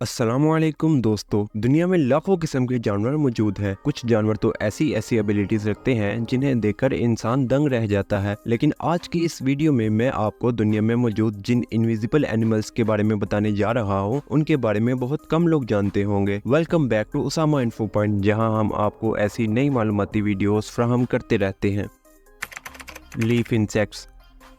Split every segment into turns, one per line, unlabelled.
अस्सलामुअलैकुम दोस्तों, दुनिया में लाखों किस्म के जानवर मौजूद हैं। कुछ जानवर तो ऐसी ऐसी एबिलिटीज रखते हैं जिन्हें देखकर इंसान दंग रह जाता है। लेकिन आज की इस वीडियो में मैं आपको दुनिया में मौजूद जिन इनविजिबल एनिमल्स के बारे में बताने जा रहा हूँ, उनके बारे में बहुत कम लोग जानते होंगे। Welcome back to Usama info point, जहाँ हम आपको ऐसी नई मालूमाती वीडियोस फराहम करते रहते हैं। Leaf insects.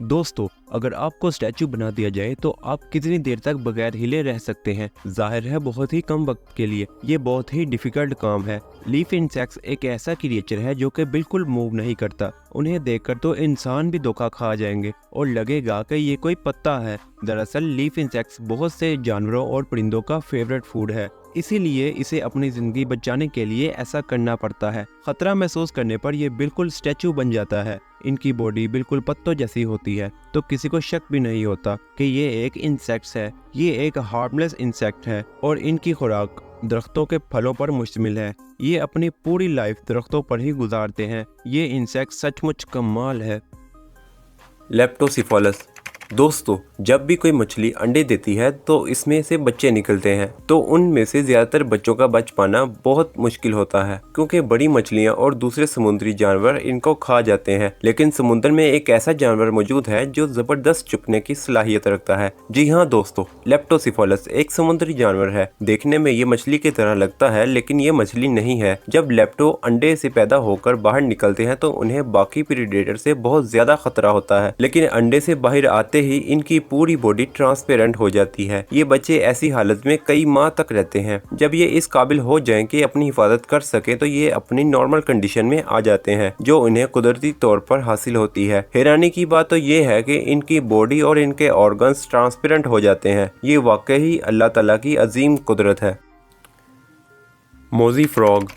दोस्तों, अगर आपको स्टैचू बना दिया जाए तो आप कितनी देर तक बगैर हिले रह सकते हैं? जाहिर है बहुत ही कम वक्त के लिए। ये बहुत ही डिफिकल्ट काम है। लीफ इंसेक्ट्स एक ऐसा क्रिएचर है जो कि बिल्कुल मूव नहीं करता। उन्हें देखकर तो इंसान भी धोखा खा जाएंगे और लगेगा कि ये कोई पत्ता है। दरअसल लीफ इंसेक्ट्स बहुत से जानवरों और परिंदों का फेवरेट फूड है, इसीलिए इसे अपनी जिंदगी बचाने के लिए ऐसा करना पड़ता है। खतरा महसूस करने पर यह बिल्कुल स्टैचू बन जाता है। इनकी बॉडी बिल्कुल पत्तों जैसी होती है, तो किसी को शक भी नहीं होता कि ये एक इंसेक्ट्स है। ये एक हार्मलेस इंसेक्ट है और इनकी खुराक दरख्तों के फलों पर मुश्तमिल है। ये अपनी पूरी लाइफ दरख्तों पर ही गुजारते हैं। ये इंसेक्ट सचमुच कमाल है।
लेप्टोसिफालस। दोस्तों, जब भी कोई मछली अंडे देती है तो इसमें से बच्चे निकलते हैं, तो उनमें से ज्यादातर बच्चों का बच पाना बहुत मुश्किल होता है, क्योंकि बड़ी मछलियां और दूसरे समुद्री जानवर इनको खा जाते हैं। लेकिन समुद्र में एक ऐसा जानवर मौजूद है जो जबरदस्त छुपने की सलाहियत रखता है। जी हाँ दोस्तों, लेप्टोसिफालस एक समुद्री जानवर है। देखने में ये मछली की तरह लगता है, लेकिन ये मछली नहीं है। जब लेप्टो अंडे से पैदा होकर बाहर निकलते हैं तो उन्हें बाकी प्रीडेटर से बहुत ज्यादा खतरा होता है, लेकिन अंडे से बाहर आते ही इनकी पूरी बॉडी ट्रांसपेरेंट हो जाती है। ये बच्चे ऐसी हालत में कई माह तक रहते हैं। जब ये इस काबिल हो जाएं कि अपनी हिफाजत कर सके तो ये अपनी नॉर्मल कंडीशन में आ जाते हैं, जो उन्हें कुदरती तौर पर हासिल होती है। हैरानी की बात तो ये है कि इनकी बॉडी और इनके ऑर्गन्स ट्रांसपेरेंट हो जाते हैं। ये वाकई अल्लाह ताला की अजीम कुदरत है। मोजी फ्रॉग।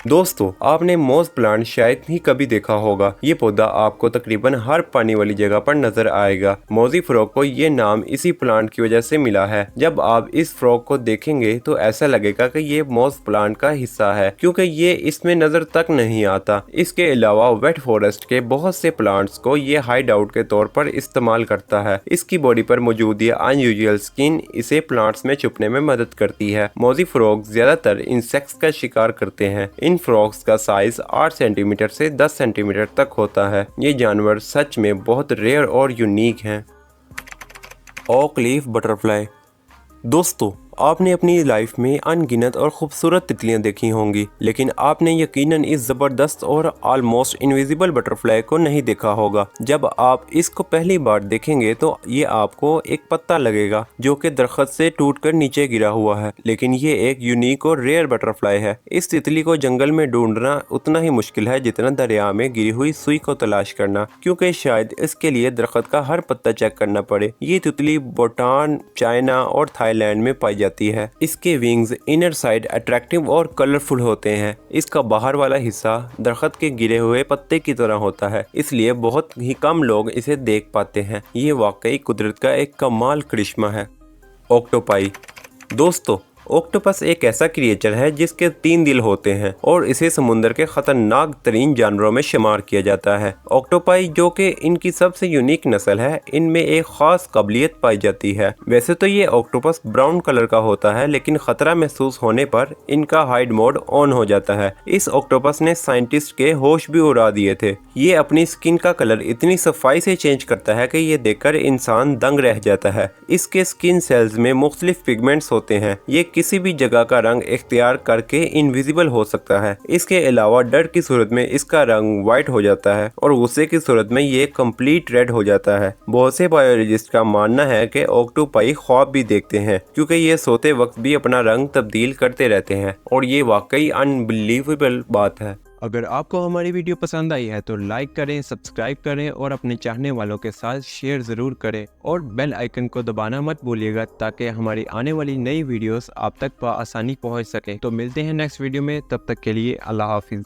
दोस्तों, आपने मोज प्लांट शायद ही कभी देखा होगा। ये पौधा आपको तकरीबन हर पानी वाली जगह पर नजर आएगा। मोजी फ्रॉग को ये नाम इसी प्लांट की वजह से मिला है। जब आप इस फ्रॉग को देखेंगे तो ऐसा लगेगा कि ये मोज प्लांट का हिस्सा है, क्योंकि ये इसमें नजर तक नहीं आता। इसके अलावा वेट फॉरेस्ट के बहुत से प्लांट्स को ये हाइड आउट के तौर पर इस्तेमाल करता है। इसकी बॉडी पर मौजूद ये अनयूजुअल स्किन इसे प्लांट्स में छुपने में मदद करती है। मोजी फ्रॉग ज्यादातर इंसेक्ट्स का शिकार करते हैं। इन फ्रॉग्स का साइज 8 सेंटीमीटर से 10 सेंटीमीटर तक होता है। ये जानवर सच में बहुत रेयर और यूनिक हैं। Oak leaf butterfly. दोस्तों, आपने अपनी लाइफ में अनगिनत और खूबसूरत तितलियां देखी होंगी, लेकिन आपने यकीनन इस जबरदस्त और ऑलमोस्ट इनविजिबल बटरफ्लाई को नहीं देखा होगा। जब आप इसको पहली बार देखेंगे तो ये आपको एक पत्ता लगेगा जो कि दरख्त से टूटकर नीचे गिरा हुआ है, लेकिन ये एक यूनिक और रेयर बटरफ्लाई है। इस तितली को जंगल में ढूंढना उतना ही मुश्किल है जितना दरिया में गिरी हुई सुई को तलाश करना, क्योंकि शायद इसके लिए दरख्त का हर पत्ता चेक करना पड़े। ये तितली भूटान, चाइना और थाईलैंड में पाई जाती है। इसके विंग्स इनर साइड अट्रैक्टिव और कलरफुल होते हैं। इसका बाहर वाला हिस्सा दरख्त के गिरे हुए पत्ते की तरह होता है, इसलिए बहुत ही कम लोग इसे देख पाते हैं। ये वाकई कुदरत का एक कमाल करिश्मा है। ऑक्टोपाई। दोस्तों, ऑक्टोपस एक ऐसा क्रिएचर है जिसके 3 दिल होते हैं और इसे समुद्र के खतरनाक तरीन जानवरों में शुमार किया जाता है। ऑक्टोपाई, जो कि इनकी सबसे यूनिक नस्ल है, इनमें एक खास काबिलियत पाई जाती है। वैसे तो ये ऑक्टोपस ब्राउन कलर का होता है, लेकिन खतरा महसूस होने पर इनका हाइड मोड ऑन हो जाता है। इस ऑक्टोपस ने साइंटिस्ट के होश भी उड़ा दिए थे। ये अपनी स्किन का कलर इतनी सफाई से चेंज करता है कि ये देखकर इंसान दंग रह जाता है। इसके स्किन सेल्स में मुख्तलिफ पिगमेंट्स होते हैं। ये किसी भी जगह का रंग इख्तियार करके इनविजिबल हो सकता है। इसके अलावा डर की सूरत में इसका रंग व्हाइट हो जाता है और गुस्से की सूरत में ये कंप्लीट रेड हो जाता है। बहुत से बायोलॉजिस्ट का मानना है कि ऑक्टोपाई ख्वाब भी देखते हैं, क्योंकि ये सोते वक्त भी अपना रंग तब्दील करते रहते हैं, और ये वाकई अनबिलीवेबल बात है।
अगर आपको हमारी वीडियो पसंद आई है तो लाइक करें, सब्सक्राइब करें और अपने चाहने वालों के साथ शेयर ज़रूर करें, और बेल आइकन को दबाना मत भूलिएगा ताकि हमारी आने वाली नई वीडियोस आप तक आसानी पहुंच सके। तो मिलते हैं नेक्स्ट वीडियो में, तब तक के लिए अल्लाह हाफिज़।